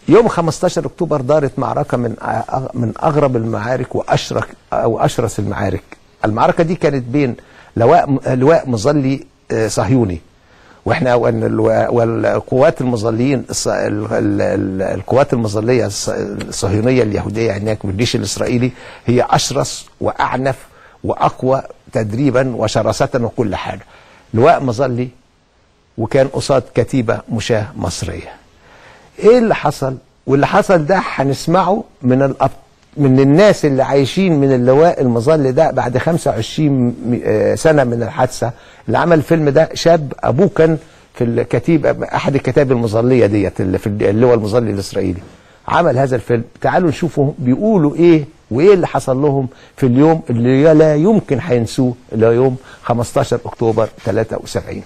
يوم 15 أكتوبر دارت معركة من أغرب المعارك وأشرس المعارك. المعركة دي كانت بين لواء مظلي صهيوني، واحنا والقوات المظليين القوات المظلية الصهيونية اليهودية هناك والجيش الإسرائيلي هي أشرس وأعنف وأقوى تدريبا وشراسة وكل حاجة. لواء مظلي وكان قصاد كتيبة مشاة مصرية. ايه اللي حصل؟ واللي حصل ده هنسمعه من الناس اللي عايشين من اللواء المظلي ده بعد 25 سنة من الحادثة. اللي عمل الفيلم ده شاب ابوه كان في الكتيبة، احد الكتائب المظلية ديت اللي في اللواء المظلي الاسرائيلي، عمل هذا الفيلم. تعالوا نشوفوا بيقولوا ايه وايه اللي حصل لهم في اليوم اللي لا يمكن هينسوه، اللي هو يوم 15 اكتوبر 73.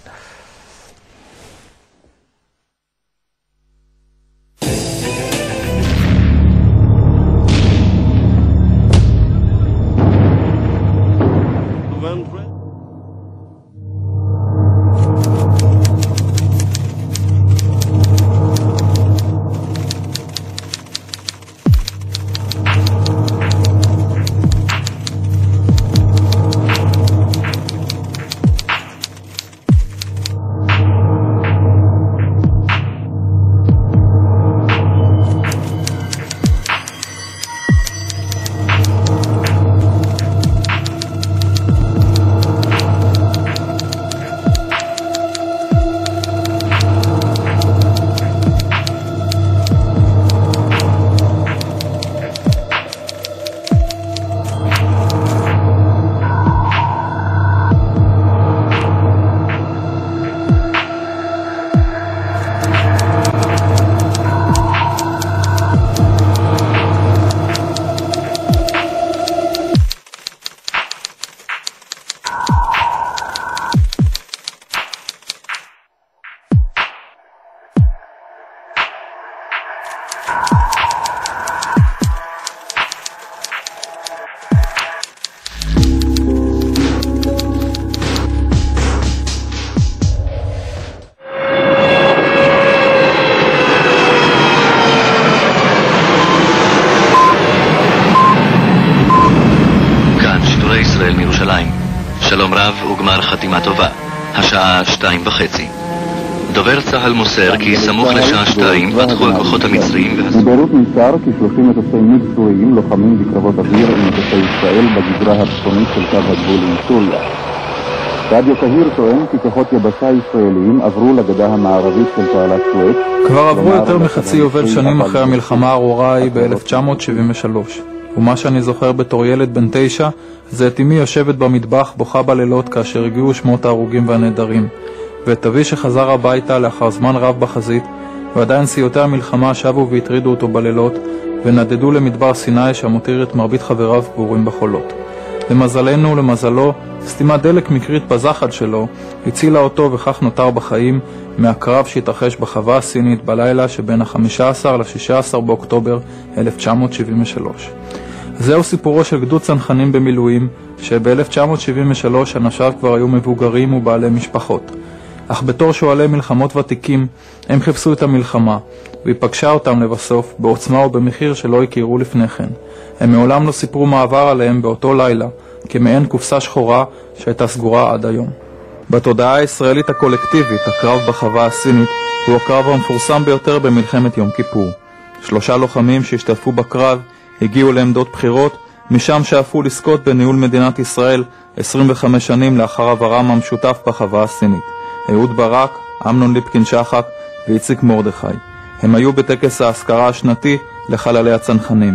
שלום רב וגמר חתימה טובה. השעה 2:30. דובר צה"ל מוסר כי סמוך לשעה 2 פתחו הכוחות המצריים מביירות נמסר כי 30 מטוסי מיג סוריים לוחמים בקרבות אוויר עם מטוסי ישראל בגזרה הצפונית של קו הגבול עם סוריה. רדיו קהיר טוען כי כוחות יבשה ישראלים עברו לגדה המערבית של תעלת סואץ. כבר עברו יותר מחצי יובל שנים אחרי המלחמה הארורה ההיא ב-1973. ומה שאני זוכר בתור ילד בן 9 זה את אמי יושבת במטבח בוכה בלילות כאשר הגיעו שמות ההרוגים והנעדרים, ואת אבי שחזר הביתה לאחר זמן רב בחזית ועדיין סיוטי המלחמה שבו והטרידו אותו בלילות ונדדו למדבר סיני שמותיר את מרבית חבריו קבורים בחולות. למזלנו ולמזלו, סתימת דלק מקרית בזחל שלו הצילה אותו וכך נותר בחיים מהקרב שהתרחש בחווה הסינית בלילה שבין ה-15 ל-16 באוקטובר 1973. זהו סיפורו של גדוד צנחנים במילואים שב-1973 אנשיו כבר היו מבוגרים ובעלי משפחות. אך בתור שואלי מלחמות ותיקים הם חיפשו את המלחמה והיא פגשה אותם לבסוף בעוצמה ובמחיר שלא הכירו לפני כן. הם מעולם לא סיפרו מה עבר עליהם באותו לילה כמעין קופסה שחורה שהייתה סגורה עד היום. בתודעה הישראלית הקולקטיבית הקרב בחווה הסינית הוא הקרב המפורסם ביותר במלחמת יום כיפור. 3 לוחמים שהשתתפו בקרב הגיעו לעמדות בחירות משם שאפו לזכות בניהול מדינת ישראל 25 שנים לאחר עברם המשותף בחווה הסינית. אהוד ברק, אמנון ליפקין שחק ואיציק מרדכי. הם היו בטקס ההזכרה השנתי לחללי הצנחנים.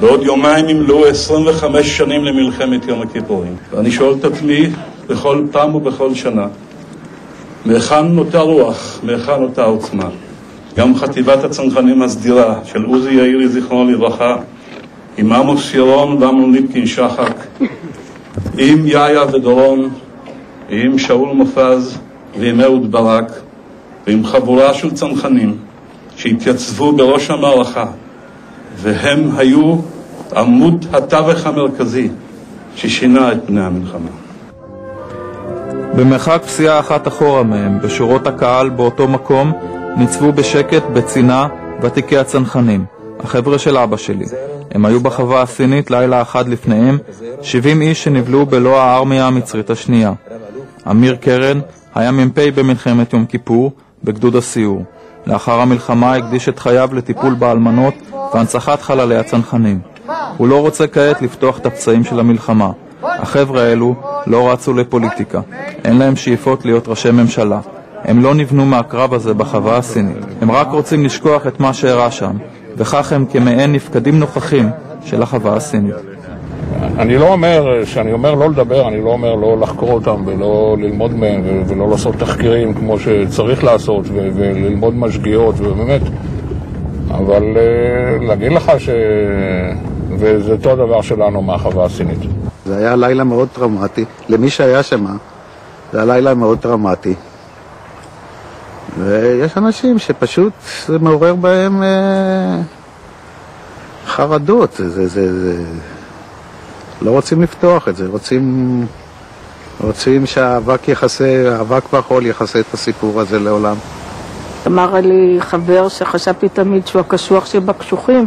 בעוד יומיים ימלאו 25 שנים למלחמת יום הכיפורים. ואני שואל את עצמי בכל פעם ובכל שנה, מהיכן נותר רוח, מהיכן נותר עוצמה? גם חטיבת הצנחנים הסדירה של עוזי יאירי זיכרונו לברכה, עם עמוס ירון ואמנון ליפקין שחק, עם יאיה ודורון, עם שאול מופז ועם אהוד ברק, ועם חבורה של צנחנים שהתייצבו בראש המערכה, והם היו עמוד התווך המרכזי ששינה את פני המלחמה. במרחק פסיעה אחת אחורה מהם, בשורות הקהל באותו מקום, ניצבו בשקט, בצינה, ותיקי הצנחנים, החבר'ה של אבא שלי. הם היו בחווה הסינית לילה אחד לפניהם, 70 איש שנבלו בלא הארמיה המצרית השנייה. אמיר קרן היה מ"פ במלחמת יום כיפור, בגדוד הסיור. לאחר המלחמה הקדיש את חייו לטיפול באלמנות והנצחת חללי הצנחנים. הוא לא רוצה כעת לפתוח את הפצעים של המלחמה. החבר'ה האלו לא רצו לפוליטיקה. אין להם שאיפות להיות ראשי ממשלה. הם לא נבנו מהקרב הזה בחווה הסינית. הם רק רוצים לשכוח את מה שהראה שם, וכך הם כמעין נפקדים נוכחים של החווה הסינית. אני לא אומר, שאני אומר לא לדבר, אני לא אומר לא לחקור אותם ולא ללמוד מהם ולא לעשות תחקירים כמו שצריך לעשות וללמוד משגיאות ובאמת, אבל להגיד לך וזה אותו הדבר שלנו מהחווה הסינית. זה היה לילה מאוד טראומטי, למי שהיה שם, זה היה לילה מאוד טראומטי. ויש אנשים שפשוט זה מעורר בהם חרדות, לא רוצים לפתוח את זה, רוצים שהאבק והחול יחסה את הסיפור הזה לעולם. אמר לי חבר שחשבתי תמיד שהוא הקשוח שבקשוחים,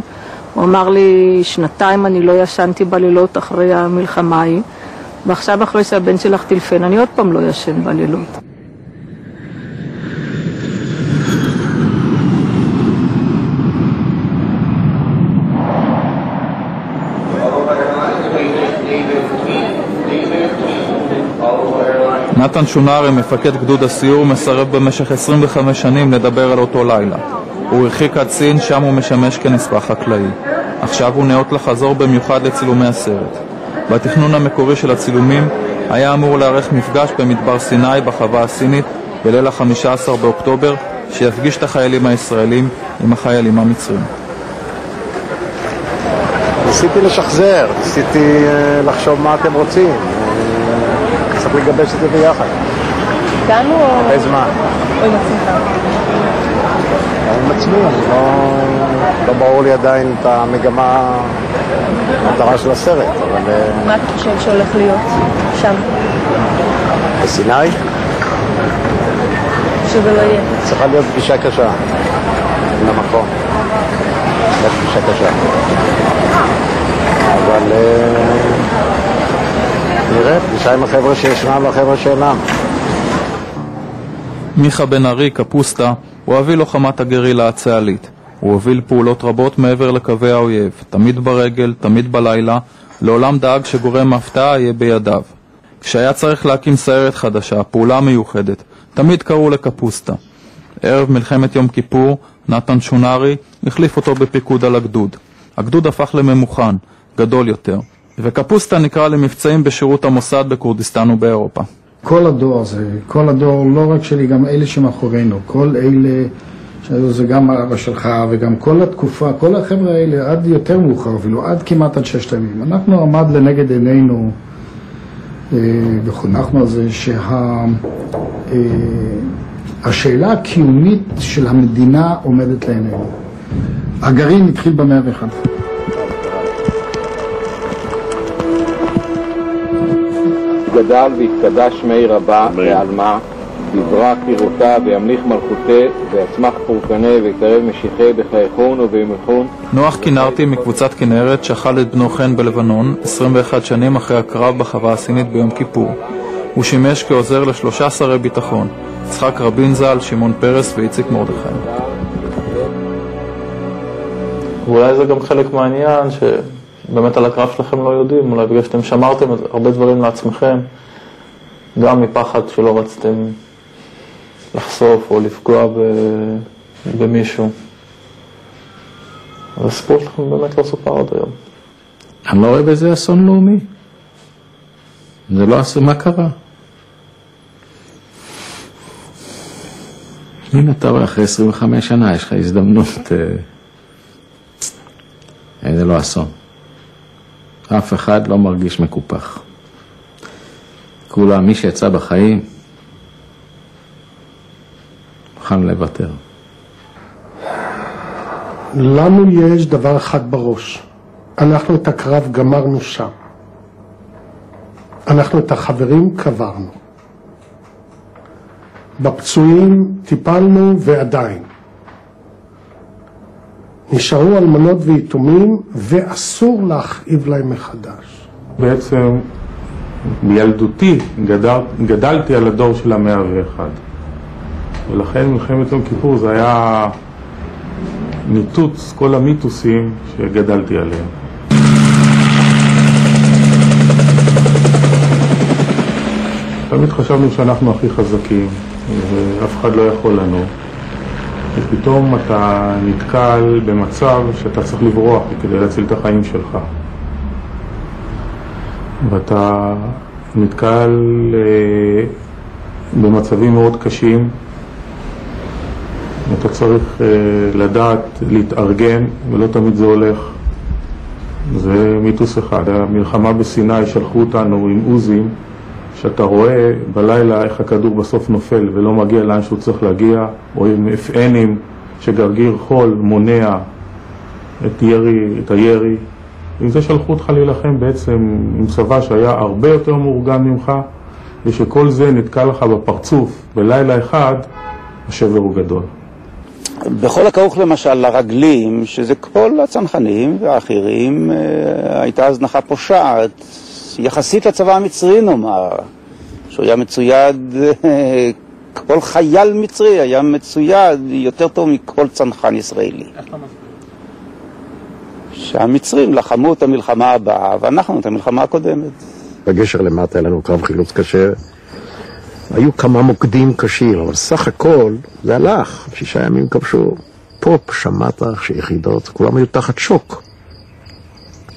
הוא אמר לי 2 אני לא ישנתי בלילות אחרי המלחמה ההיא, ועכשיו אחרי שהבן שלך טלפן אני עוד פעם לא ישן בלילות. נתן שונרי, מפקד גדוד הסיור, מסרב במשך 25 שנים לדבר על אותו לילה. הוא הרחיק עד סין, שם הוא משמש כנספח חקלאי. עכשיו הוא נאות לחזור במיוחד לצילומי הסרט. בתכנון המקורי של הצילומים היה אמור לערך מפגש במדבר סיני בחווה הסינית בליל ה-15 באוקטובר, שיפגיש את החיילים הישראלים עם החיילים המצרים. ניסיתי לשחזר, ניסיתי לחשוב מה אתם רוצים. צריך לגבש את זה ביחד. איתנו או... הרבה זמן. או עם עצמך? עם עצמי, לא ברור לי עדיין את המגמה, המטרה של הסרט, אבל... מה אתה חושב שהולך להיות שם? בסיני? שזה לא יהיה. צריכה להיות פגישה קשה. למקום. פגישה קשה. אבל... נראה, פגישה עם החבר'ה שישנם והחבר'ה שאינם. מיכה בן ארי, קפוסטה, הוא אבי לוחמת הגרילה הצה"לית. הוא הוביל פעולות רבות מעבר לקווי האויב, תמיד ברגל, תמיד בלילה, לעולם דאג שגורם הפתעה יהיה בידיו. כשהיה צריך להקים סיירת חדשה, פעולה מיוחדת, תמיד קראו לקפוסטה. ערב מלחמת יום כיפור, נתן שונרי החליף אותו בפיקוד על הגדוד. הגדוד הפך לממוכן, גדול יותר. וקפוסטה נקרא למבצעים בשירות המוסד בקורדיסטן ובאירופה. כל הדור הזה, כל הדור, לא רק שלי, גם אלה שמאחורינו, כל אלה, זה גם אבא שלך וגם כל התקופה, כל החבר'ה האלה עד יותר מאוחר אפילו, עד כמעט עד 6 ימים. אנחנו עמד לנגד עינינו וחונכנו על זה שהשאלה הקיומית של המדינה עומדת לעינינו. הגרעין התחיל ב-101. גדל והתקדש מי רבה ועלמה, דברה קירותה וימליך מלכותה, ויצמח פורקנה ויקרב משיחי בחייכון ובמלכון. נוח כינרתי מקבוצת כנרת שחל את בנו חן בלבנון 21 שנים אחרי הקרב בחווה הסינית ביום כיפור. הוא שימש כעוזר ל3 שרי ביטחון, יצחק רבין ז"ל, שמעון פרס ואיציק מרדכי. ואולי זה גם חלק מהעניין שבאמת על הקרב שלכם לא יודעים, אולי בגלל שאתם שמרתם הרבה דברים לעצמכם, גם מפחד שלא רציתם לחשוף או לפגוע במישהו. אז הסיפור שלכם באמת לא סופר עד היום. אני לא רואה בזה אסון לאומי. זה לא אסון, מה קרה? הנה אתה רואה, אחרי 25 שנה יש לך הזדמנות, זה לא אסון. אף אחד לא מרגיש מקופח. כולם, מי שיצא בחיים, מוכן לוותר. לנו יש דבר אחד בראש. אנחנו את הקרב גמרנו שם. אנחנו את החברים קברנו. בפצועים טיפלנו ועדיין. נשארו אלמנות ויתומים, ואסור להכאיב להם מחדש. בעצם בילדותי גדלתי על הדור של ה-101. ולכן מלחמת יום כיפור זה היה ניתוץ כל המיתוסים שגדלתי עליהם. תמיד חשבנו שאנחנו הכי חזקים, ואף אחד לא יכול לנו. ופתאום אתה נתקל במצב שאתה צריך לברוח כדי להציל את החיים שלך. ואתה נתקל במצבים מאוד קשים. אתה צריך לדעת להתארגן, ולא תמיד זה הולך. זה מיתוס אחד. המלחמה בסיני שלחו אותנו עם עוזים, שאתה רואה בלילה איך הכדור בסוף נופל ולא מגיע לאן שהוא צריך להגיע, או עם FN'ים שגרגיר חול מונע את הירי. עם זה שלחו אותך להילחם בעצם עם צבא שהיה הרבה יותר מאורגן ממך, ושכל זה נתקע לך בפרצוף בלילה אחד, השבר הוא גדול. בכל הכרוך למשל לרגלים, שזה כל הצנחנים והאחרים, הייתה הזנחה פושעת, יחסית לצבא המצרי נאמר, שהוא היה מצויד, כל חייל מצרי היה מצויד יותר טוב מכל צנחן ישראלי. שהמצרים לחמו את המלחמה הבאה ואנחנו את המלחמה הקודמת. בגשר למטה היה לנו קרב חילוץ קשה, היו כמה מוקדים קשים, אבל סך הכל זה הלך, 6 ימים כבשו. פה שמעת שיחידות, כולם היו תחת שוק,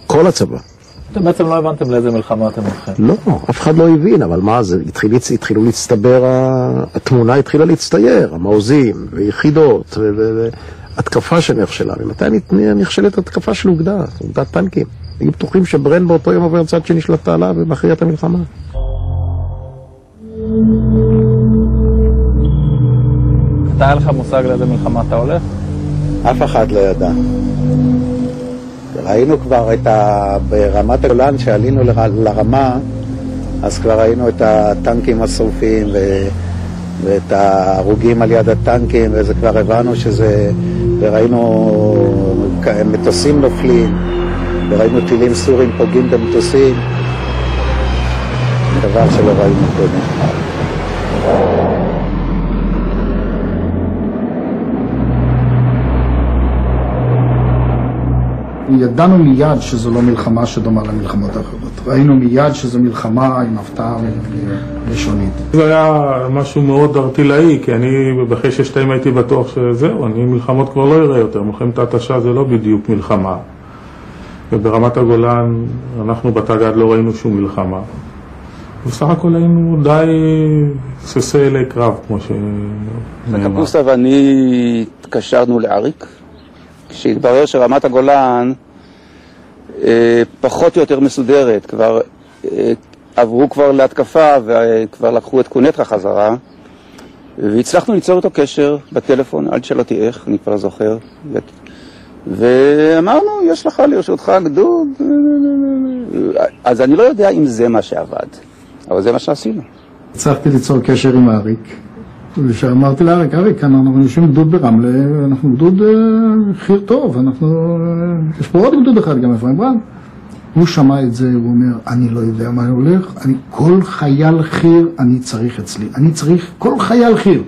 כל הצבא. אתם בעצם לא הבנתם לאיזה מלחמה אתם הולכים. לא, אף אחד לא הבין, אבל מה זה, התחילו להצטבר, התמונה התחילה להצטייר, המעוזים ויחידות והתקפה שנכשלה. ומתי נכשלת התקפה של אוגדת טנקים? היו בטוחים שברן באותו יום עובר צד שנשלטה עליו ומכריע את המלחמה. אתה היה לך מושג לאיזה מלחמה אתה הולך? אף אחד לא ידע. ראינו כבר ברמת הגולן, שעלינו לרמה, אז כבר ראינו את הטנקים השרופים ואת ההרוגים על יד הטנקים, וזה כבר הבנו שזה, וראינו מטוסים נופלים, וראינו טילים סורים פוגעים במטוסים, דבר שלא ראינו קודם. ידענו מיד שזו לא מלחמה שדומה למלחמות האחרות. ראינו מיד שזו מלחמה עם הפתעה ראשונית. זה היה משהו מאוד ארטילאי, כי אני אחרי 62 הייתי בטוח שזהו, אני מלחמות כבר לא אראה יותר. מלחמת ההתשה זה לא בדיוק מלחמה. וברמת הגולן אנחנו בתג"ד לא ראינו שום מלחמה. בסך הכל היינו די סוסי אלי קרב, כמו שנאמר. קפוסטה ואני התקשרנו לאריק, כשהתברר שרמת הגולן פחות או יותר מסודרת, כבר עברו כבר להתקפה וכבר לקחו את קונטרה חזרה, והצלחנו ליצור אותו קשר בטלפון, אל תשאלתי איך, אני כבר זוכר, ואמרנו, יש לך לרשותך גדוד, אז אני לא יודע אם זה מה שעבד, אבל זה מה שעשינו. הצלחתי ליצור קשר עם אריק, ושאמרתי לאריק, אנחנו יושבים גדוד ברמלה, אנחנו גדוד חיר טוב, יש פה עוד גדוד אחד, גם אפרים ברנד. הוא שמע את זה, הוא אומר, אני לא יודע מה הולך, כל חייל חיר אני צריך אצלי, אני צריך כל חייל חיר.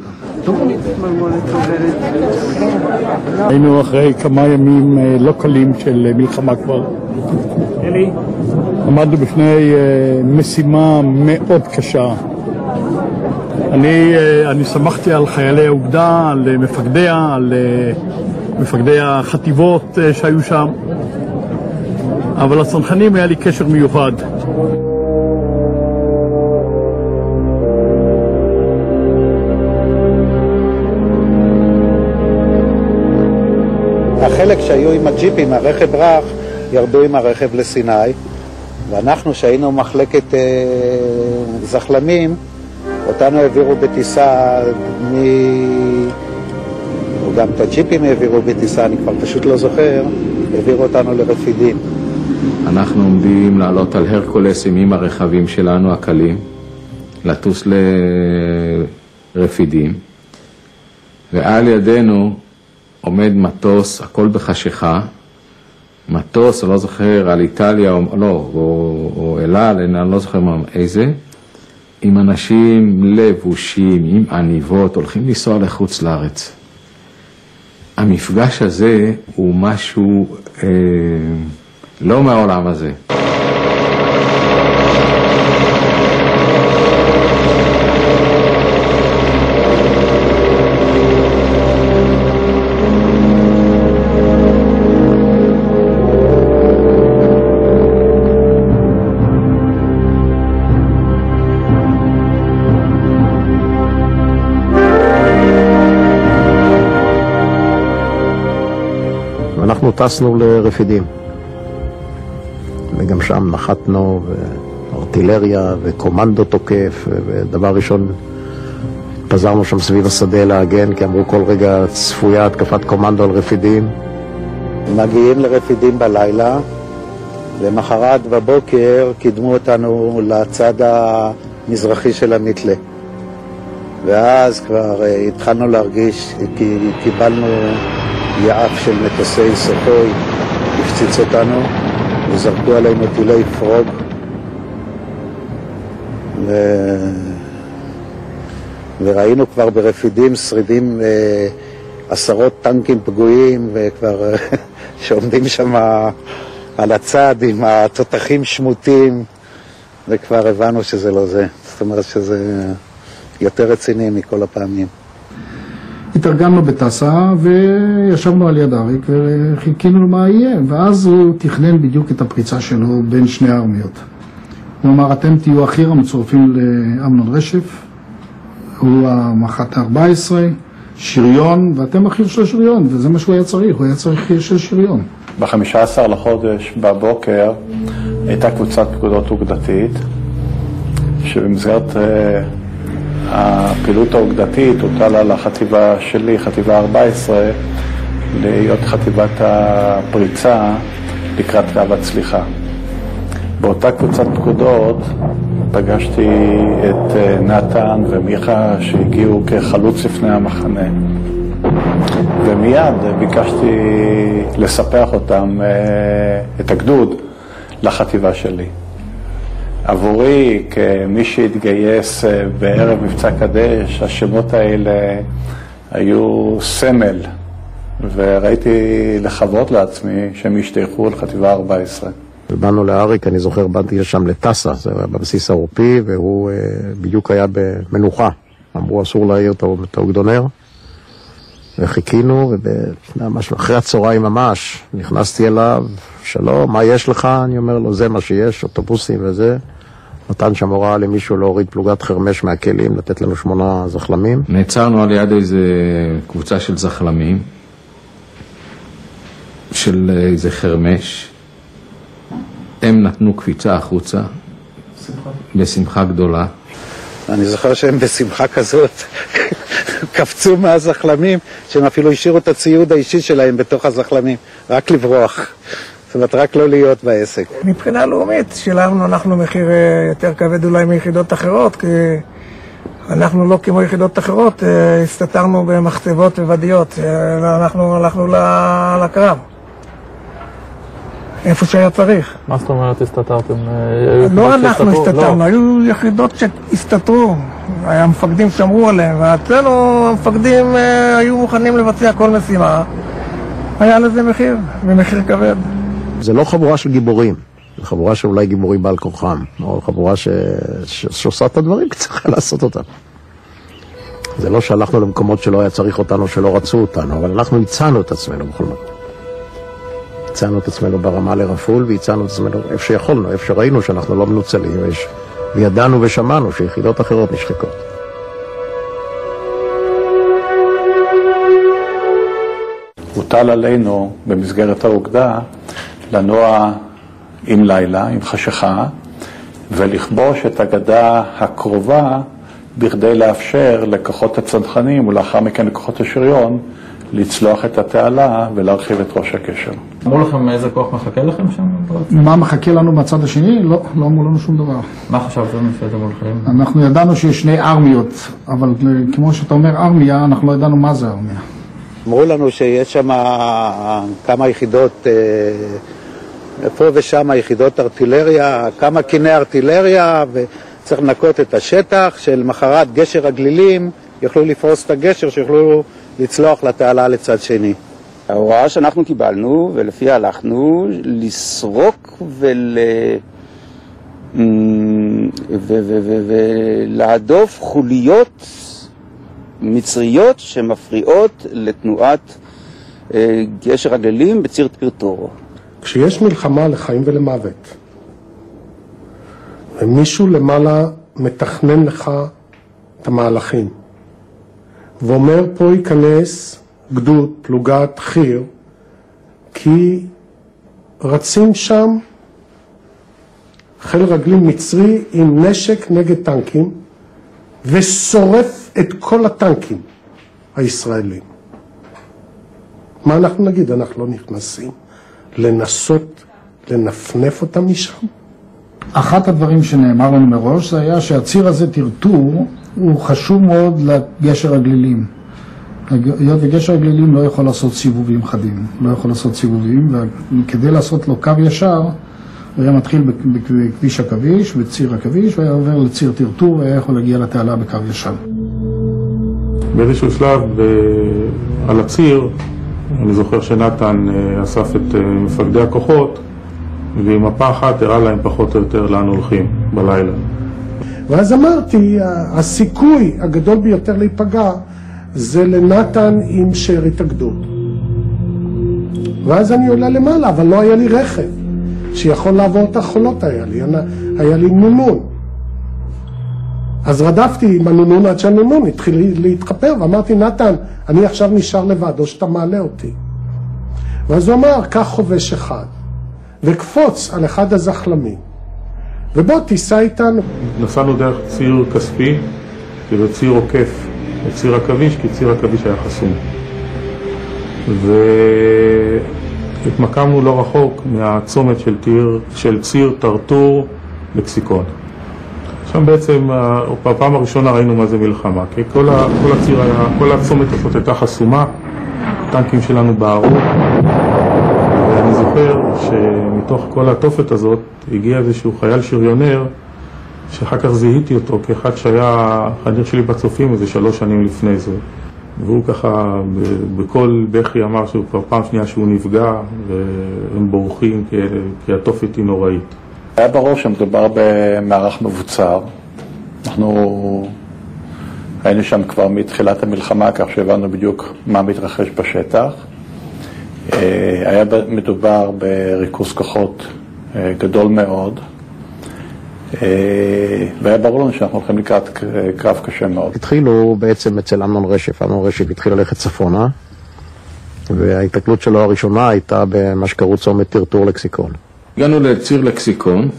היינו אחרי כמה ימים לא קלים של מלחמה כבר. עמדנו בפני משימה מאוד קשה. אני שמחתי על חיילי האוגדה, על מפקדיה, על מפקדי החטיבות שהיו שם, אבל הצנחנים היה לי קשר מיוחד. החלק שהיו עם הג'יפים, הרכב רך, ירדו עם הרכב לסיני, ואנחנו שהיינו מחלקת זחלמים, אותנו העבירו בטיסה, או גם את הג'יפים העבירו בטיסה, אני כבר פשוט לא זוכר, העבירו אותנו לרפידים. אנחנו עומדים לעלות על הרקולסים עם הרכבים שלנו הקלים, לטוס לרפידים, ועל ידינו עומד מטוס, הכל בחשיכה, מטוס, אני לא זוכר, על איטליה או אלעל, אני לא זוכר איזה, עם אנשים לבושים, עם עניבות, הולכים לנסוע לחוץ לארץ. המפגש הזה הוא משהו לא מהעולם הזה. אנחנו טסנו לרפידים, וגם שם נחתנו, וארטילריה וקומנדו תוקף, ודבר ראשון פזרנו שם סביב השדה להגן, כי אמרו כל רגע צפויה התקפת קומנדו על רפידים. מגיעים לרפידים בלילה, למחרת בבוקר קידמו אותנו לצד המזרחי של הנתלה. ואז כבר התחלנו להרגיש, כי קיבלנו יעף של מטוסי סוחוי, הפציץ אותנו וזרקו עלינו טילי פרוג. וראינו כבר ברפידים שרידים עשרות טנקים פגועים, וכבר שעומדים שם על הצד עם התותחים שמותים, וכבר הבנו שזה לא זה. זאת אומרת שזה יותר רציני מכל הפעמים. התארגנו בטסה וישבנו על יד אריק וחיכינו מה יהיה, ואז הוא תכנן בדיוק את הפריצה שלו בין שני הארמיות. הוא אמר, אתם תהיו החי"ר המצורפים לאמנון רשף, הוא המח"ט ה-14, שריון, ואתם החי"ר של השריון, וזה מה שהוא היה צריך, הוא היה צריך חי"ר של שריון. ב-15 לחודש בבוקר הייתה קבוצת פקודות אוגדתית, שבמסגרת הפעילות האוגדתית הוטל על החטיבה שלי, חטיבה 14, להיות חטיבת הפריצה לקראת קו הצליחה. באותה קבוצת פקודות פגשתי את נתן ומיכה שהגיעו כחלוץ לפני המחנה, ומיד ביקשתי לספח אותם, את הגדוד, לחטיבה שלי. עבורי, כמי שהתגייס בערב מבצע קדש, השמות האלה היו סמל, וראיתי לכבוד לעצמי שהם השתייכו לחטיבה 14. באנו לאריק, אני זוכר, באתי לשם לטסה, זה היה בבסיס העורפי, והוא בדיוק היה במנוחה. אמרו, אסור להעיר את האוגדונר, וחיכינו, אחרי הצהריים ממש, נכנסתי אליו, שלום, מה יש לך? אני אומר לו, זה מה שיש, אוטובוסים וזה. נתן שם הוראה למישהו להוריד פלוגת חרמש מהכלים, לתת לנו 8 זחלמים. נעצרנו על יד איזה קבוצה של זחלמים, של איזה חרמש. הם נתנו קפיצה החוצה, בשמחה גדולה. אני זוכר שהם בשמחה כזאת קפצו מהזחלמים, שהם אפילו השאירו את הציוד האישי שלהם בתוך הזחלמים, רק לברוח. זאת אומרת, רק לא להיות בעסק. מבחינה לאומית שילמנו אנחנו מחיר יותר כבד אולי מיחידות אחרות, כי אנחנו לא כמו יחידות אחרות, הסתתרנו במחצבות וודיות, אנחנו הלכנו לקרב. איפה שהיה צריך. מה זאת אומרת הסתתרתם? לא אנחנו הסתתרנו, היו יחידות שהסתתרו, המפקדים שמרו עליהם, ואצלנו המפקדים היו מוכנים לבצע כל משימה. היה לזה מחיר, ומחיר כבד. זה לא חבורה של גיבורים, זה חבורה שאולי גיבורים בעל כורחם, או חבורה שעושה את הדברים, צריכה לעשות אותם. זה לא שהלכנו למקומות שלא היה צריך אותנו, שלא רצו אותנו, אבל אנחנו הצענו את עצמנו בכל מקום. הצענו את עצמנו ברמה לרפול, והצענו את עצמנו איפה שיכולנו, איפה שראינו שאנחנו לא מנוצלים, וידענו ושמענו שיחידות אחרות נשחקות. הוטל עלינו במסגרת האוגדה לנוע עם לילה, עם חשיכה, ולכבוש את הגדה הקרובה בכדי לאפשר לכוחות הצנחנים ולאחר מכן לכוחות השריון לצלוח את התעלה ולהרחיב את ראש הקשר. אמרו לכם איזה כוח מחכה לכם שם? מה מחכה לנו מהצד השני? לא אמרו לנו שום דבר. מה חשבתם שאתם הולכים? אנחנו ידענו שיש 2 ארמיות, אבל כמו שאתה אומר ארמיה, אנחנו לא ידענו מה זה ארמיה. אמרו לנו שיש שם כמה יחידות, פה ושם יחידות ארטילריה, כמה קיני ארטילריה, וצריך לנקות את השטח של מחרת גשר הגלילים, יוכלו לפרוס את הגשר, שיוכלו לצלוח לתעלה לצד שני. ההוראה שאנחנו קיבלנו, ולפיה הלכנו, לסרוק ולהדוף חוליות מצריות שמפריעות לתנועת גשר הגלילים בציר טרטור. כשיש מלחמה לחיים ולמוות, ומישהו למעלה מתכנן לך את המהלכים, ואומר פה ייכנס גדוד, פלוגת, חיר, כי רצים שם חיל רגלים מצרי עם נשק נגד טנקים, ושורף את כל הטנקים הישראלים. מה אנחנו נגיד? אנחנו לא נכנסים לנסות לנפנף אותם משם? אחת הדברים שנאמר לנו מראש זה היה שהציר הזה טרטור הוא חשוב מאוד לגשר הגלילים. היות וגשר הגלילים לא יכול לעשות סיבובים חדים, לא יכול לעשות סיבובים, וכדי לעשות לו קו ישר, הוא היה מתחיל בכביש עכביש, בציר עכביש, והיה עובר לציר טרטור, והיה יכול להגיע לתעלה בקו ישר. באיזשהו שלב על הציר, אני זוכר שנתן אסף את מפקדי הכוחות, ועם מפה אחת הראה להם פחות או יותר לאן הולכים בלילה. ואז אמרתי, הסיכוי הגדול ביותר להיפגע זה לנתן עם שארית הגדוד. ואז אני עולה למעלה, אבל לא היה לי רכב שיכול לעבור את החולות, היה לי נונון. אז רדפתי עם הנונון עד שהנונון התחיל להתחפר, ואמרתי, נתן, אני עכשיו נשאר לבד, או שאתה מעלה אותי. ואז הוא אמר, קח חובש אחד, וקפוץ על אחד הזחלמים, ובוא תיסע איתנו. נסענו דרך ציר כספי, ובציר עוקף את ציר עכביש, כי ציר עכביש היה חסום. והתמקמנו לא רחוק מהצומת של ציר טרטור לקסיקון. שם בעצם, בפעם הראשונה ראינו מה זה מלחמה, כי כל הצומת הזאת הייתה חסומה, הטנקים שלנו בערו, ואני זוכר שמתוך כל התופת הזאת הגיע איזשהו חייל שריונר, שאחר כך זיהיתי אותו כאחד שהיה חניר שלי בצופים איזה 3 שנים לפני זה. והוא ככה בכל בכי אמר שהוא כבר פעם שנייה שהוא נפגע, והם בורחים כי התופת היא נוראית. היה ברור שמדובר במערך מבוצר. אנחנו היינו שם כבר מתחילת המלחמה, כך שהבנו בדיוק מה מתרחש בשטח. היה מדובר בריכוז כוחות גדול מאוד, והיה ברור לנו שאנחנו הולכים לקראת קרב קשה מאוד. התחילו בעצם אצל אמנון רשף, אמנון רשף התחיל ללכת צפונה, וההתקלות שלו הראשונה הייתה במה שקראו צומת טרטור לקסיקון. הגענו לציר לקסיקון,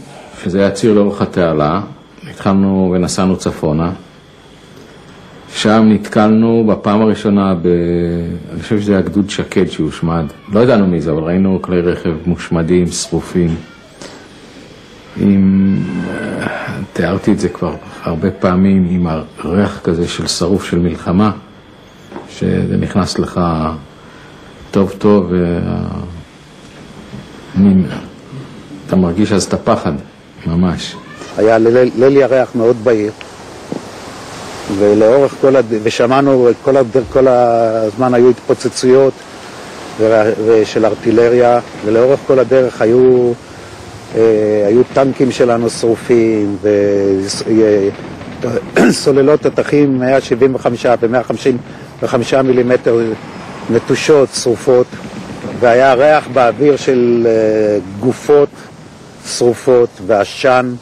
שזה היה ציר לאורך התעלה, התחלנו ונסענו צפונה, שם נתקלנו בפעם הראשונה אני חושב שזה היה גדוד שקד שהושמד, לא ידענו מי זה, אבל ראינו כלי רכב מושמדים, שרופים. תיארתי את זה כבר הרבה פעמים עם הריח כזה של שרוף של מלחמה, שזה נכנס לך טוב טוב, אתה מרגיש אז את הפחד, ממש. היה ליל ירח מאוד בהיר, ולאורך ושמענו כל הזמן היו התפוצצויות של ארטילריה, ולאורך כל הדרך היו טנקים שלנו שרופים, וסוללות תותחים 175 ו-155 מילימטר נטושות, שרופות, והיה ריח באוויר של גופות שרופות ועשן,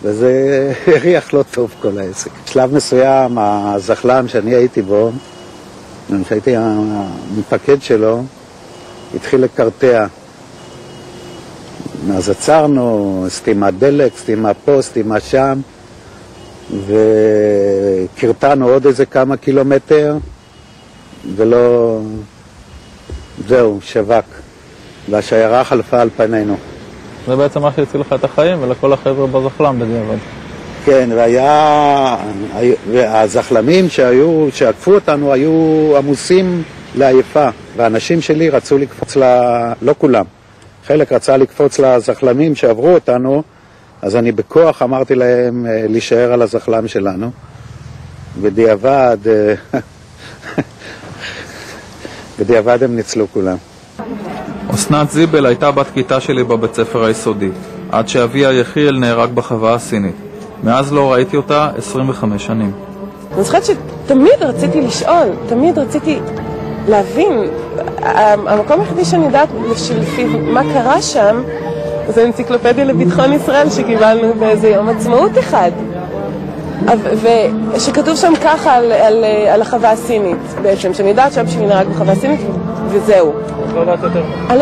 וזה הריח לא טוב כל העסק. בשלב מסוים הזחלם שאני הייתי בו, שהייתי המפקד שלו, התחיל לקרטע. אז עצרנו, סתימת דלק, סתימה פה, סתימה שם, וקרטענו עוד איזה כמה קילומטר, ולא... זהו, שבק. והשיירה חלפה על פנינו. זה בעצם מה שהציל לך את החיים ולכל החבר'ה בזחלם בדיעבד. כן, והזחלמים שעקפו אותנו היו עמוסים לעייפה, והאנשים שלי רצו לקפוץ לא כולם, חלק רצה לקפוץ לזחלמים שעברו אותנו, אז אני בכוח אמרתי להם להישאר על הזחלם שלנו. בדיעבד, בדיעבד הם ניצלו כולם. אסנת זיבל הייתה בת כיתה שלי בבית ספר היסודי, עד שאביה יחיאל נהרג בחווה הסינית. מאז לא ראיתי אותה 25 שנים. אני זוכרת שתמיד רציתי לשאול, תמיד רציתי להבין. המקום היחידי שאני יודעת שלפיו מה קרה שם, זה אנציקלופדיה לביטחון ישראל שקיבלנו באיזה יום עצמאות אחד. ושכתוב שם ככה על החווה הסינית בעצם, שאני יודעת שאבא שלי נהרג בחווה הסינית וזהו. לא יודעת יותר? אני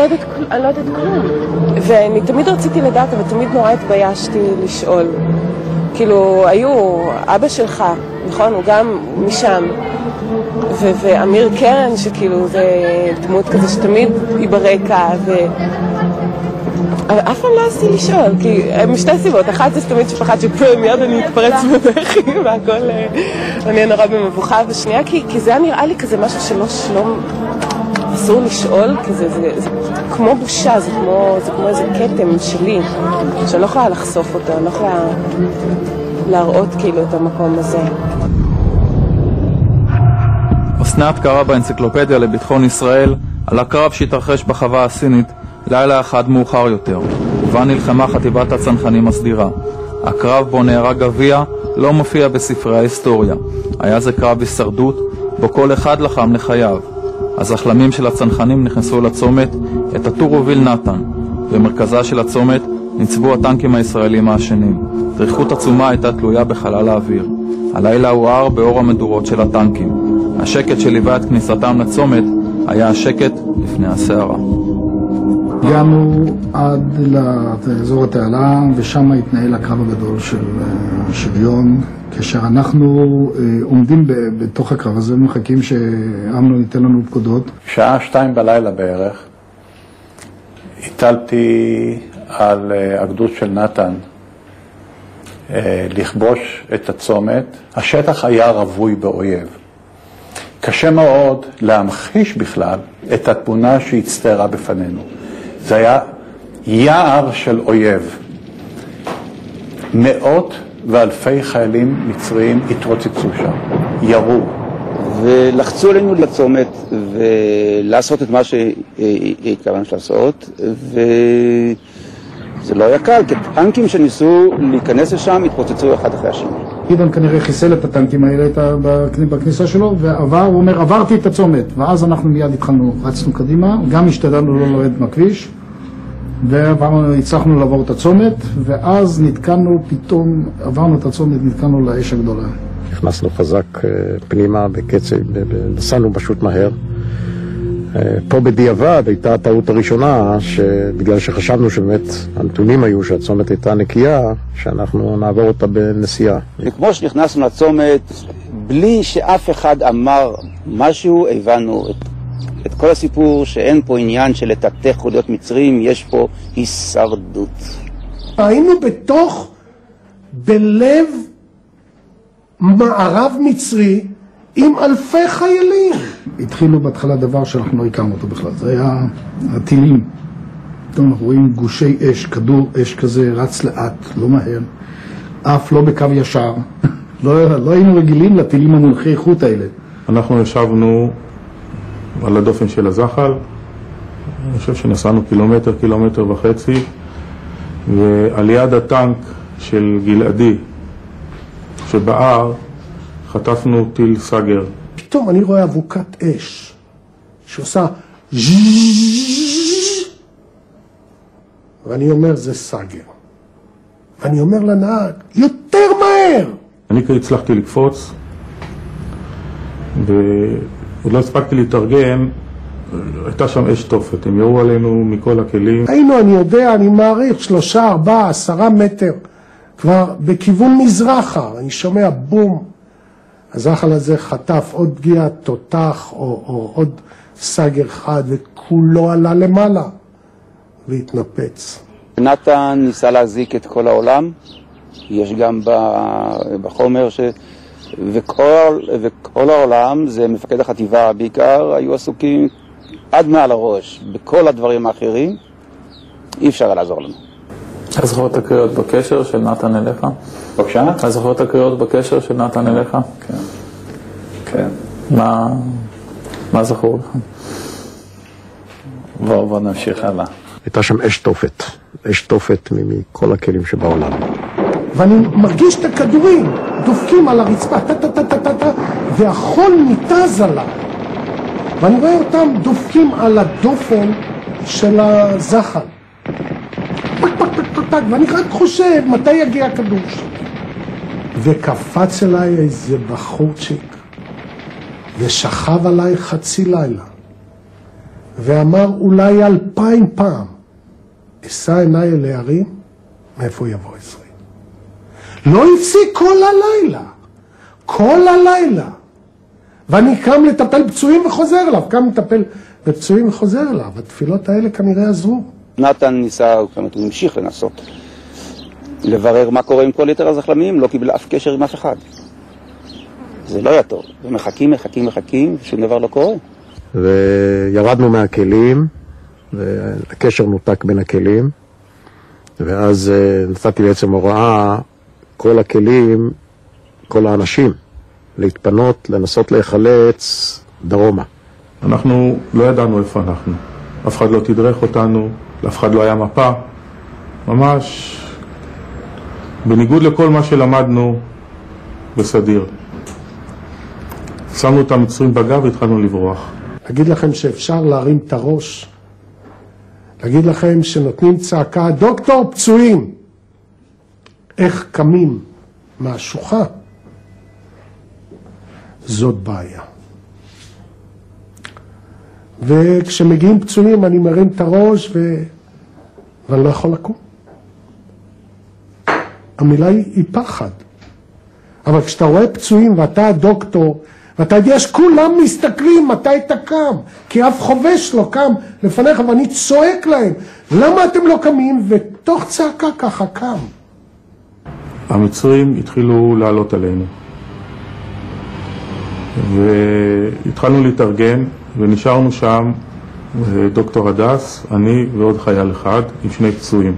לא יודעת כלום. ואני תמיד רציתי לדעת, אבל תמיד נורא התביישתי לשאול. כאילו, אבא שלך, נכון? הוא גם משם. ואמיר קרן, שכאילו זה דמות כזה שתמיד היא ברקע, אבל אף פעם לא עשיתי לשאול, כי משתי סיבות. אחת זה תמיד שפחד מיד אני אתפרץ בדחי והכל אני נורא במבוכה, ושנייה כי זה נראה לי כזה משהו שלא אסור לשאול, כי זה כמו בושה, זה כמו איזה כתם שלי שאני לא יכולה לחשוף אותו, אני לא יכולה להראות כאילו את המקום הזה. אסנת קרא באנציקלופדיה לביטחון ישראל על הקרב שהתרחש בחווה הסינית לילה אחד מאוחר יותר, ובה נלחמה חטיבת הצנחנים הסדירה. הקרב בו נהרג אביה לא מופיע בספרי ההיסטוריה. היה זה קרב הישרדות, בו כל אחד לחם לחייו. הזחלמים של הצנחנים נכנסו לצומת, את הטור הוביל נתן. במרכזה של הצומת ניצבו הטנקים הישראלים העשנים. דריכות עצומה הייתה תלויה בחלל האוויר. הלילה הואר באור המדורות של הטנקים. השקט שליווה את כניסתם לצומת היה השקט לפני הסערה. הגענו עד לאזור התעלה, ושם התנהל הקרב הגדול של שוויון. כאשר אנחנו עומדים בתוך הקרב הזה, מחכים שאמנון ייתן לנו פקודות. שעה 2 בלילה בערך, הטלתי על הגדוד של נתן לכבוש את הצומת. השטח היה רווי באויב. קשה מאוד להמחיש בכלל את התמונה שהצטיירה בפנינו. זה היה יער של אויב. מאות ואלפי חיילים מצריים התרוצצו שם, ירו. ולחצו עלינו לצומת ולעשות את מה שהתכוונו לעשות, וזה לא היה קל, כי טנקים שניסו להיכנס לשם התפוצצו אחד אחרי השני. גדעון כנראה חיסל את הטנקים האלה בכניסה שלו, הוא אומר, עברתי את הצומת, ואז אנחנו מיד התחלנו, רצנו קדימה, גם השתדלנו לא לרד מהכביש, והצלחנו לעבור את הצומת, ואז נתקענו פתאום, עברנו את הצומת, נתקענו לאש הגדולה. נכנסנו חזק פנימה בקצב, נסענו פשוט מהר. פה בדיעבד הייתה הטעות הראשונה, שבגלל שחשבנו שבאמת הנתונים היו שהצומת הייתה נקייה, שאנחנו נעבור אותה בנסיעה. וכמו שנכנסנו לצומת, בלי שאף אחד אמר משהו, הבנו את כל הסיפור, שאין פה עניין של לטאטא חוליות מצרים, יש פה הישרדות. היינו בלב מערב מצרי עם אלפי חיילים. התחילו בהתחלה דבר שאנחנו לא הכרנו אותו בכלל, זה היה הטילים. פתאום אנחנו רואים גושי אש, כדור אש כזה רץ לאט, לא מהר, אף לא בקו ישר. לא היינו רגילים לטילים המונחי איכות האלה. אנחנו ישבנו על הדופן של הזחל, אני חושב שנסענו קילומטר וחצי, ועל יד הטנק של גלעדי שבער חטפנו טיל סגר. פתאום אני רואה אבוקת אש שעושה ואני אומר זה סגר. ואני אומר לנהג יותר מהר. אני הצלחתי לקפוץ ועוד לא הספקתי להתארגן, הייתה שם אש תופת, הם ירו עלינו מכל הכלים. היינו, אני יודע, אני מעריך 3, 4, 10 מטר כבר בכיוון מזרחה, אני שומע בום. הזחל הזה חטף עוד פגיעה, תותח או עוד סגר אחד, וכולו עלה למעלה והתנפץ. נתן ניסה להזיק את כל העולם, יש גם בחומר וכל העולם, זה מפקד החטיבה בעיקר, היו עסוקים עד מעל הראש בכל הדברים האחרים. אי אפשר לעזור לנו. אתה זוכר את הקריאות בקשר של נתן אליך? בבקשה? אתה זוכר את הקריאות בקשר של נתן אליך? כן. כן. מה זכור לך? בואו נמשיך הלאה. הייתה שם אש תופת, אש תופת מכל הכלים שבעולם. ואני מרגיש את הכדורים דופקים על הרצפה, והחול ניתז עליו. ואני רואה אותם דופקים על הדופן של הזחל. ואני רק חושב מתי יגיע הכדור שלי. וקפץ אליי איזה בחורצ'יק, ושכב עליי חצי לילה, ואמר אולי 2000 פעם, אשא עיניי אל ההרים, מאיפה יבוא עזרי? לא הפסיק כל הלילה. ואני קם לטפל פצועים וחוזר אליו, קם לטפל בפצועים וחוזר אליו. התפילות האלה כנראה עזרו. נתן ניסה, הוא המשיך לנסות לברר מה קורה עם כל יתר הזחלמים, לא קיבל אף קשר עם אף אחד. זה לא היה טוב, ומחכים, ושום דבר לא קורה. וירדנו מהכלים, והקשר נותק בין הכלים, ואז נתתי בעצם הוראה, כל הכלים, כל האנשים, להתפנות, לנסות להיחלץ דרומה. אנחנו לא ידענו איפה אנחנו. אף אחד לא תדרך אותנו, לאף אחד לא היה מפה. ממש בניגוד לכל מה שלמדנו בסדיר. שמנו את המצרים בגב והתחלנו לברוח. להגיד לכם שאפשר להרים את הראש, להגיד לכם שנותנים צעקה, דוקטור פצועים, איך קמים מהשוחה, זאת בעיה. וכשמגיעים פצועים אני מרים את הראש ואני לא יכול לקום. המילה היא פחד. אבל כשאתה רואה פצועים ואתה הדוקטור, ואתה יודע שכולם מסתכלים מתי אתה קם, כי אף חובש לא קם לפניך, ואני צועק להם, למה אתם לא קמים? ותוך צעקה ככה קם. המצרים התחילו לעלות עלינו. והתחלנו להתארגן, ונשארנו שם דוקטור הדס, אני ועוד חייל אחד עם שני פצועים.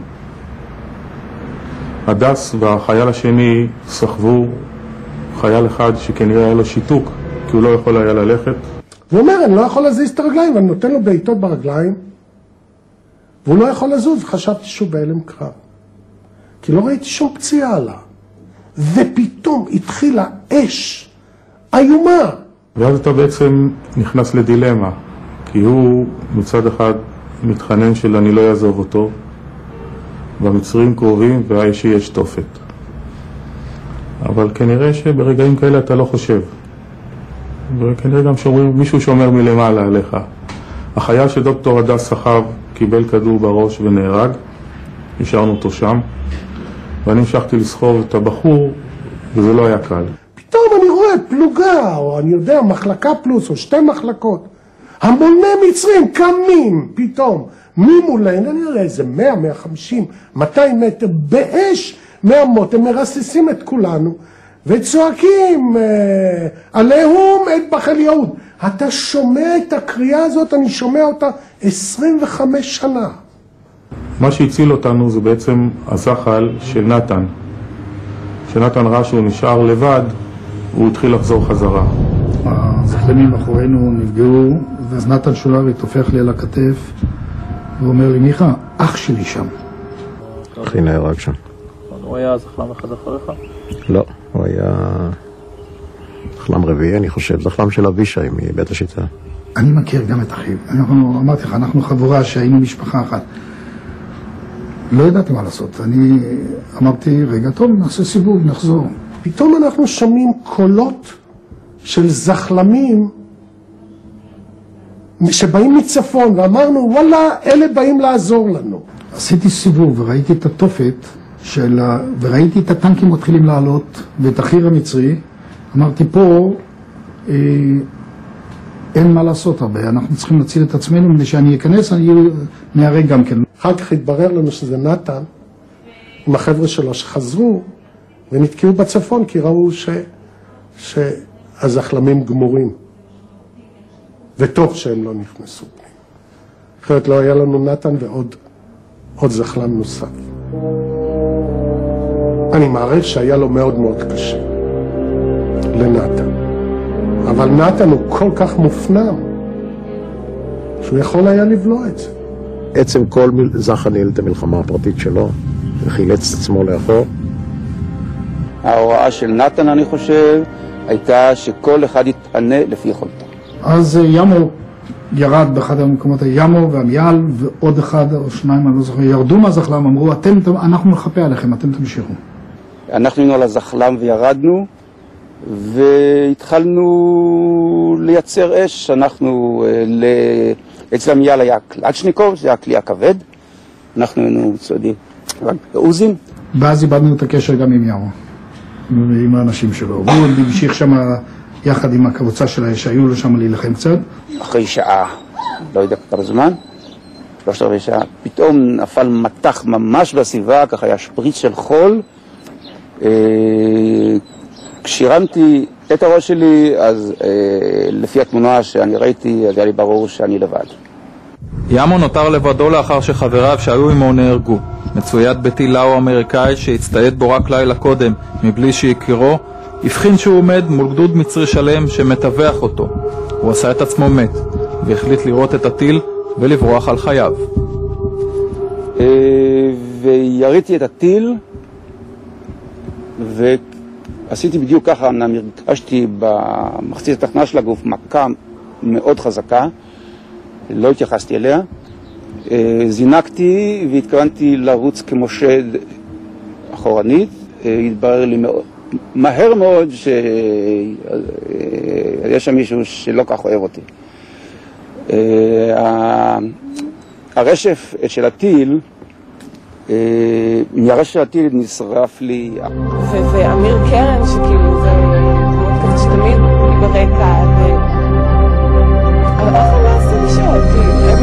הדס והחייל השני סחבו חייל אחד שכנראה היה לו שיתוק, כי הוא לא יכול היה ללכת. הוא אומר, אני לא יכול להזיז את הרגליים, ואני נותן לו בעיטות ברגליים, והוא לא יכול לזוז, חשבתי שהוא בהלם קרב. כי לא ראיתי שום פציעה עליו. ופתאום התחילה אש איומה. ואז אתה בעצם נכנס לדילמה, כי הוא מצד אחד מתחנן של אני לא יעזוב אותו, במצרים קרובים והאש יש תופת. אבל כנראה שברגעים כאלה אתה לא חושב. וכנראה גם מישהו שומר מלמעלה עליך. החייל של דוקטור הדס סחב קיבל כדור בראש ונהרג, השארנו אותו שם, ואני המשכתי לסחוב את הבחור, וזה לא היה קל. פתאום אני רואה פלוגה, או אני יודע, מחלקה פלוס, או שתי מחלקות. המוני מצרים קמים פתאום, ממולן, אני רואה איזה 100, 150, 200 מטר, באש מהמות, הם מרססים את כולנו, וצועקים, עליהום את בחל יהוד. אתה שומע את הקריאה הזאת, אני שומע אותה 25 שנה. מה שהציל אותנו זה בעצם הזחל של נתן. כשנתן ראה שהוא נשאר לבד, הוא התחיל לחזור חזרה. הזחלמים אחורינו נפגעו, ואז נתן שולרי תופך לי על הכתף, ואומר לי, מיכה, אח שלי שם. אחי נהרג שם. הוא היה זחלם אחד אחריך? לא, הוא היה זחלם רביעי, אני חושב, זחלם של אבישי מבית השיטה. אני מכיר גם את אחיו. אמרתי לך, אנחנו חבורה שהיינו משפחה אחת. לא ידעתי מה לעשות. אני אמרתי, רגע טוב, נעשה סיבוב, נחזור. פתאום אנחנו שומעים קולות של זחלמים שבאים מצפון, ואמרנו, וואלה, אלה באים לעזור לנו. עשיתי סיבוב וראיתי את התופת וראיתי את הטנקים מתחילים לעלות ואת החיר המצרי. אמרתי, פה אין מה לעשות הרבה, אנחנו צריכים להציל את עצמנו, מפני שאני אכנס, אני נהרג גם כן. אחר כך התברר לנו שזה נתן, עם החבר'ה שלו שחזרו ונתקעו בצפון, כי ראו שהזחלמים גמורים, וטוב שהם לא נכנסו פנים. אחרת לא היה לנו נתן ועוד זחלם נוסף. אני מעריך שהיה לו מאוד מאוד קשה לנתן, אבל נתן הוא כל כך מופנם שהוא יכול היה לבלוע את זה. עצם כל זך ניהל את המלחמה הפרטית שלו וחילץ את עצמו לאחור. ההוראה של נתן, אני חושב, הייתה שכל אחד יתענה לפי יכולתו. אז ימו ירד באחד המקומות, ימו והמייל ועוד אחד או שניים, אני לא זוכר, ירדו מהזחלם, אמרו, אנחנו נחפה עליכם, אתם תמשיכו. אנחנו היינו על הזחלם וירדנו, והתחלנו לייצר אש. אצל המייל היה קלצ'ניקוב, זה היה הכלי הכבד, אנחנו היינו צועדים עוזים. ואז איבדנו את הקשר גם עם ימו, עם האנשים שלו. הוא המשיך שם יחד עם הקבוצה שלה שהיו לו שם להילחם קצת. אחרי שעה, לא יודע כמה זמן, 3 שעה, פתאום נפל מתח ממש בסביבה, ככה היה שפריץ של חול. כשהרמתי את הראש שלי, אז לפי התמונה שאני ראיתי, אז היה לי ברור שאני לבד. ימו נותר לבדו לאחר שחבריו שהיו עמו נהרגו. מצויד בטיל לאו אמריקאי שהצטייד בו רק לילה קודם מבלי שיכירו, הבחין שהוא עומד מול גדוד מצרי שלם שמטווח אותו. הוא עשה את עצמו מת והחליט לראות את הטיל ולברוח על חייו. ויריתי את הטיל ועשיתי בדיוק ככה, הרגשתי במחצית התחתונה של הגוף מכה מאוד חזקה, לא התייחסתי אליה, זינקתי והתכוונתי לרוץ כמו שד אחורנית. התברר לי מהר מאוד שיש שם מישהו שלא כך אוהב אותי. הרשף של הטיל, מהרשף של הטיל נשרף לי. ואמיר קרן, שכאילו זה דמות כזה שתמיד ברקע, אבל איך אני עושה לשאול?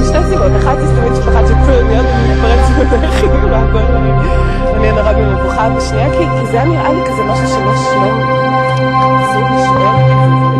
משתי סיבות, אחת זה תמיד של אחת שכאילו מיד מתפרץ בדרכים והכל, אני נורא במבוכה, ושנייה כי זה היה נראה לי כזה משהו שלא אסור לשאול.